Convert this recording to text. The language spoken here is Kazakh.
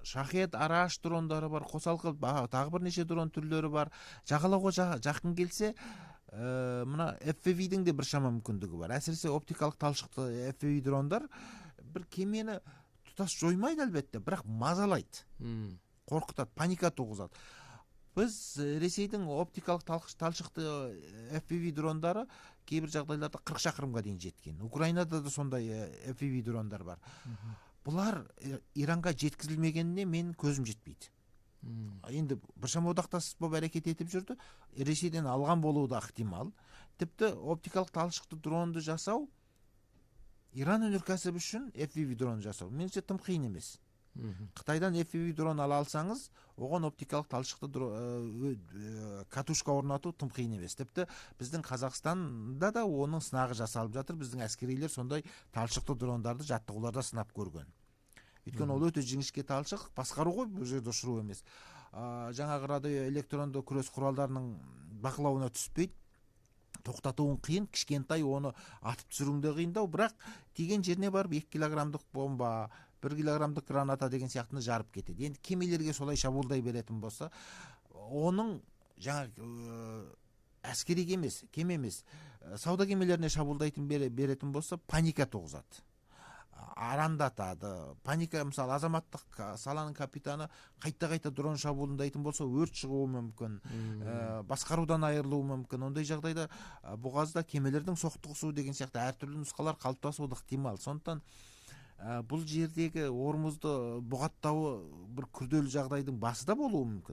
Шахед Араш дрондары бар, косалкы дагы бир нече дрон түрлөрү бар. Жагалоого жакын келсе, мына FPV-дин де бир шама мүмкүндүгү бар. Әсиресе оптикалык талшыктуу FPV дрондар бир кемени туташ жоймайт албетте, бирок мазалайт, коркутат, паника тугузат. Біз Ресейдің оптикалық талшықты FPV дрондары кейбір жағдайларда 40 шақырымға дейін жеткен. Украинада да сондай FPV дрондар бар. Бұлар Иранға жеткізілмегеніне мен көзім жетпейді. Енді біршама одақтас болып әрекет етіп жүрді. Ресейден алған болуы да ықтимал. Тіпті оптикалық талшықты дронды жасау Иран өнеркәсібі үшін FPV дрон жасау меніңше тым қиын емес. Қытайдан FPV дрон ала алсаңыз, оған оптикалық талшықты катушка орнату тым қиын емес. Тіпті біздің Қазақстанда да оның сынағы жасалып жатыр. Біздің әскерилер сондай талшықты дрондарды жаттығуларда сынап көрген. Өйткені ол өте жіңішке талшық, басқару ғой, бұл жерде ұшыру емес. Жаңағы радио электронды күрес құралдарының бақылауына түспейді. Тоқтатуын қиын, кішкентай, оны атып түсіруінде қиындау, бірақ тиген жеріне барып 2 килограммдық бомба, 1 килограммдық граната деген сияқтыны жарып кетеді. Енді кемелерге солай шабуылдай беретін болса, оның жаңа әскери кеме емес, сауда кемелеріне шабуылдайтын беретін болса, паника туғызады. Арандатады. Паника, мысалы, азаматтық саланың капитаны қайта дрон шабуылдайтын болса, өрт шығуы мүмкін, басқарудан айырылуы мүмкін. Ондай жағдайда бұғазда кемелердің соқтығысуы деген сияқты әртүрлі нұсқалар қалыптасуы ықтимал. Сондықтан бұл жердегі Ормузды бұғаттауы бір күрделі жағдайдың басы да болуы мүмкін.